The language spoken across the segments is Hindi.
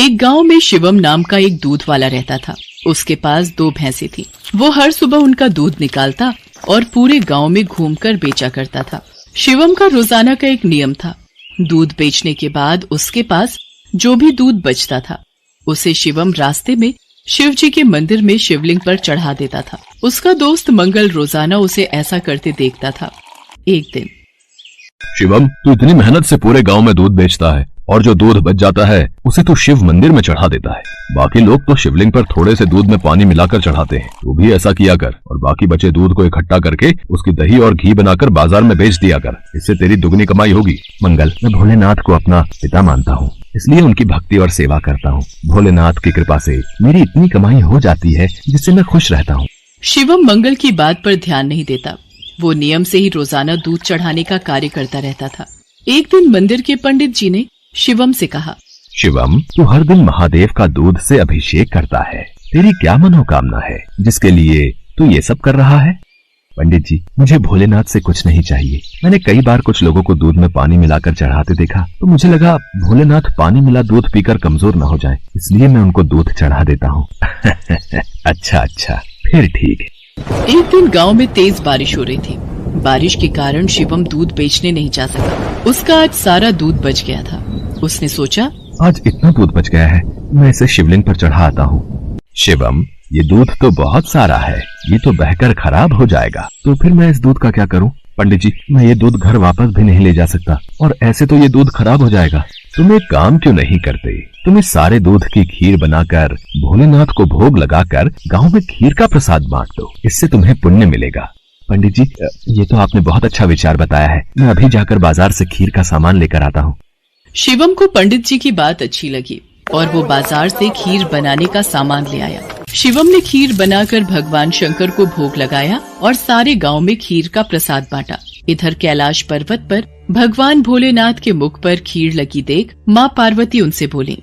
एक गांव में शिवम नाम का एक दूध वाला रहता था। उसके पास 2 भैंसें थी। वो हर सुबह उनका दूध निकालता और पूरे गांव में घूमकर बेचा करता था। शिवम का रोजाना का एक नियम था। दूध बेचने के बाद उसके पास जो भी दूध बचता था उसे शिवम रास्ते में शिव जी के मंदिर में शिवलिंग पर चढ़ा देता था। उसका दोस्त मंगल रोजाना उसे ऐसा करते देखता था। एक दिन, शिवम, तू इतनी मेहनत से पूरे गांव में दूध बेचता है और जो दूध बच जाता है उसे तू शिव मंदिर में चढ़ा देता है। बाकी लोग तो शिवलिंग पर थोड़े से दूध में पानी मिलाकर चढ़ाते हैं। तू भी ऐसा किया कर और बाकी बचे दूध को इकट्ठा करके उसकी दही और घी बनाकर बाजार में बेच दिया कर। इससे तेरी दुगनी कमाई होगी। मंगल, मैं भोलेनाथ को अपना पिता मानता हूँ, इसलिए उनकी भक्ति और सेवा करता हूँ। भोलेनाथ की कृपा से मेरी इतनी कमाई हो जाती है जिससे मैं खुश रहता हूँ। शिवम मंगल की बात पर ध्यान नहीं देता। वो नियम से ही रोजाना दूध चढ़ाने का कार्य करता रहता था। एक दिन मंदिर के पंडित जी ने शिवम से कहा, शिवम, तू हर दिन महादेव का दूध से अभिषेक करता है। तेरी क्या मनोकामना है जिसके लिए तू ये सब कर रहा है? पंडित जी, मुझे भोलेनाथ से कुछ नहीं चाहिए। मैंने कई बार कुछ लोगों को दूध में पानी मिलाकर चढ़ाते देखा तो मुझे लगा भोलेनाथ पानी मिला दूध पीकर कमजोर न हो जाए, इसलिए मैं उनको दूध चढ़ा देता हूँ। अच्छा, फिर ठीक है। एक दिन गांव में तेज बारिश हो रही थी। बारिश के कारण शिवम दूध बेचने नहीं जा सका। उसका आज सारा दूध बच गया था। उसने सोचा, आज इतना दूध बच गया है, मैं इसे शिवलिंग पर चढ़ा आता हूँ। शिवम, ये दूध तो बहुत सारा है, ये तो बहकर खराब हो जाएगा। तो फिर मैं इस दूध का क्या करूँ? पंडित जी, मैं ये दूध घर वापस भी नहीं ले जा सकता और ऐसे तो ये दूध खराब हो जाएगा। तुम एक काम क्यों नहीं करते? तुम इस सारे दूध की खीर बनाकर भोलेनाथ को भोग लगाकर गांव में खीर का प्रसाद बांट दो, इससे तुम्हें पुण्य मिलेगा। पंडित जी, ये तो आपने बहुत अच्छा विचार बताया है। मैं अभी जाकर बाजार से खीर का सामान लेकर आता हूँ। शिवम को पंडित जी की बात अच्छी लगी और वो बाजार से खीर बनाने का सामान ले आया। शिवम ने खीर बनाकर भगवान शंकर को भोग लगाया और सारे गांव में खीर का प्रसाद बांटा। इधर कैलाश पर्वत पर भगवान भोलेनाथ के मुख पर खीर लगी देख माँ पार्वती उनसे बोली,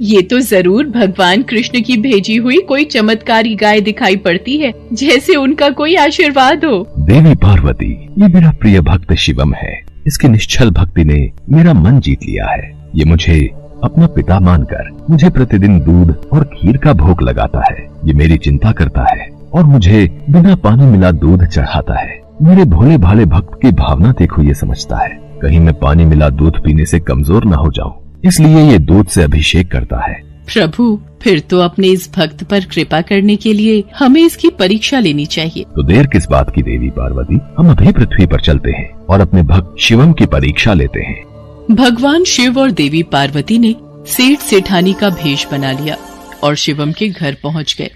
ये तो जरूर भगवान कृष्ण की भेजी हुई कोई चमत्कारी गाय दिखाई पड़ती है, जैसे उनका कोई आशीर्वाद हो। देवी पार्वती, ये मेरा प्रिय भक्त शिवम है। इसकी निश्चल भक्ति ने मेरा मन जीत लिया है। ये मुझे अपना पिता मानकर मुझे प्रतिदिन दूध और खीर का भोग लगाता है। ये मेरी चिंता करता है और मुझे बिना पानी मिला दूध चढ़ाता है। मेरे भोले भाले भक्त की भावना देखो, ये समझता है कहीं मैं पानी मिला दूध पीने से कमजोर न हो जाऊं, इसलिए ये दूध से अभिषेक करता है। प्रभु, फिर तो अपने इस भक्त पर कृपा करने के लिए हमें इसकी परीक्षा लेनी चाहिए। तो देर किस बात की देवी पार्वती, हम अभी पृथ्वी पर चलते हैं और अपने भक्त शिवम की परीक्षा लेते हैं। भगवान शिव और देवी पार्वती ने सेठ सेठानी का भेष बना लिया और शिवम के घर पहुंच गए।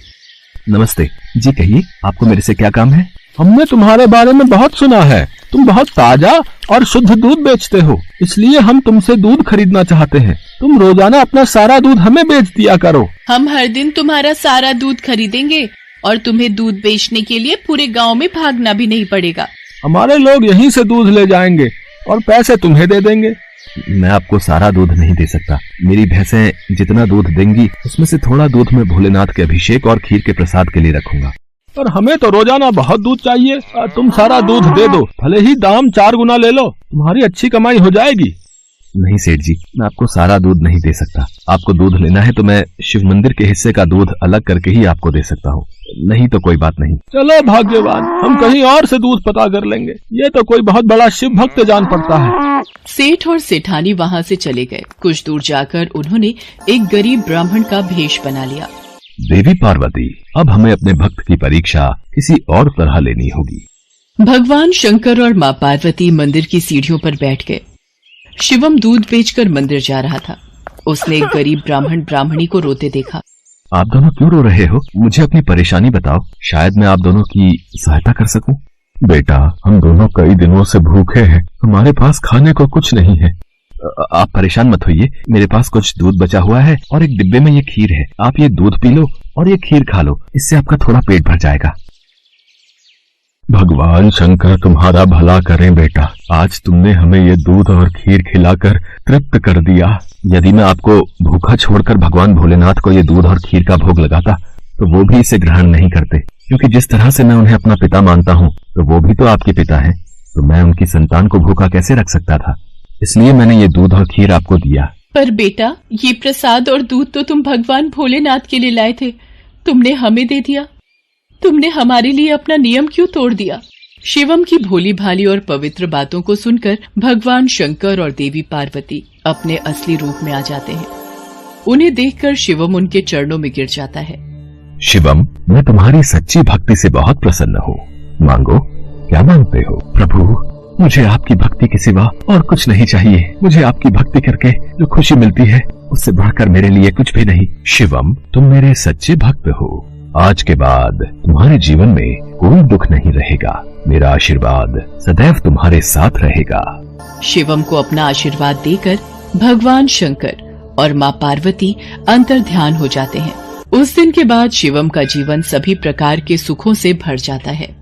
नमस्ते जी, कहिए आपको मेरे से क्या काम है? हमने तुम्हारे बारे में बहुत सुना है। तुम बहुत ताजा और शुद्ध दूध बेचते हो, इसलिए हम तुमसे दूध खरीदना चाहते हैं। तुम रोजाना अपना सारा दूध हमें बेच दिया करो। हम हर दिन तुम्हारा सारा दूध खरीदेंगे और तुम्हें दूध बेचने के लिए पूरे गांव में भागना भी नहीं पड़ेगा। हमारे लोग यहीं से दूध ले जाएंगे और पैसे तुम्हें दे देंगे। मैं आपको सारा दूध नहीं दे सकता। मेरी भैंसें जितना दूध देंगी उसमें से थोड़ा दूध मैं भोलेनाथ के अभिषेक और खीर के प्रसाद के लिए रखूंगा। पर हमें तो रोजाना बहुत दूध चाहिए। तुम सारा दूध दे दो, भले ही दाम 4 गुना ले लो, तुम्हारी अच्छी कमाई हो जाएगी। नहीं सेठ जी, मैं आपको सारा दूध नहीं दे सकता। आपको दूध लेना है तो मैं शिव मंदिर के हिस्से का दूध अलग करके ही आपको दे सकता हूँ, नहीं तो कोई बात नहीं। चलो भाग्यवान, हम कहीं और से दूध पता कर लेंगे। ये तो कोई बहुत बड़ा शिव भक्त जान पड़ता है। सेठ और सेठानी वहाँ से चले गए। कुछ दूर जाकर उन्होंने एक गरीब ब्राह्मण का भेष बना लिया। देवी पार्वती, अब हमें अपने भक्त की परीक्षा किसी और तरह लेनी होगी। भगवान शंकर और माँ पार्वती मंदिर की सीढ़ियों पर बैठ गए। शिवम दूध बेचकर मंदिर जा रहा था। उसने एक गरीब ब्राह्मण ब्राह्मणी को रोते देखा। आप दोनों क्यों रो रहे हो? मुझे अपनी परेशानी बताओ, शायद मैं आप दोनों की सहायता कर सकूं। बेटा, हम दोनों कई दिनों से भूखे हैं, हमारे पास खाने को कुछ नहीं है। आप परेशान मत होइए, मेरे पास कुछ दूध बचा हुआ है और एक डिब्बे में ये खीर है। आप ये दूध पी लो और ये खीर खा लो, इससे आपका थोड़ा पेट भर जाएगा। भगवान शंकर तुम्हारा भला करें बेटा, आज तुमने हमें ये दूध और खीर खिलाकर तृप्त कर दिया। यदि मैं आपको भूखा छोड़कर भगवान भोलेनाथ को ये दूध और खीर का भोग लगाता तो वो भी इसे ग्रहण नहीं करते, क्योंकि जिस तरह से मैं उन्हें अपना पिता मानता हूँ तो वो भी तो आपके पिता हैं। तो मैं उनकी संतान को भूखा कैसे रख सकता था? इसलिए मैंने ये दूध और खीर आपको दिया। पर बेटा, ये प्रसाद और दूध तो तुम भगवान भोलेनाथ के लिए लाए थे, तुमने हमें दे दिया। तुमने हमारे लिए अपना नियम क्यों तोड़ दिया? शिवम की भोली भाली और पवित्र बातों को सुनकर भगवान शंकर और देवी पार्वती अपने असली रूप में आ जाते हैं। उन्हें देखकर शिवम उनके चरणों में गिर जाता है। शिवम, मैं तुम्हारी सच्ची भक्ति से बहुत प्रसन्न हूँ। मांगो, क्या मांगते हो? प्रभु, मुझे आपकी भक्ति के सिवा और कुछ नहीं चाहिए। मुझे आपकी भक्ति करके जो खुशी मिलती है, उससे बढ़कर मेरे लिए कुछ भी नहीं। शिवम, तुम मेरे सच्चे भक्त हो। आज के बाद तुम्हारे जीवन में कोई दुख नहीं रहेगा। मेरा आशीर्वाद सदैव तुम्हारे साथ रहेगा। शिवम को अपना आशीर्वाद देकर भगवान शंकर और माँ पार्वती अंतर्ध्यान हो जाते हैं। उस दिन के बाद शिवम का जीवन सभी प्रकार के सुखों से भर जाता है।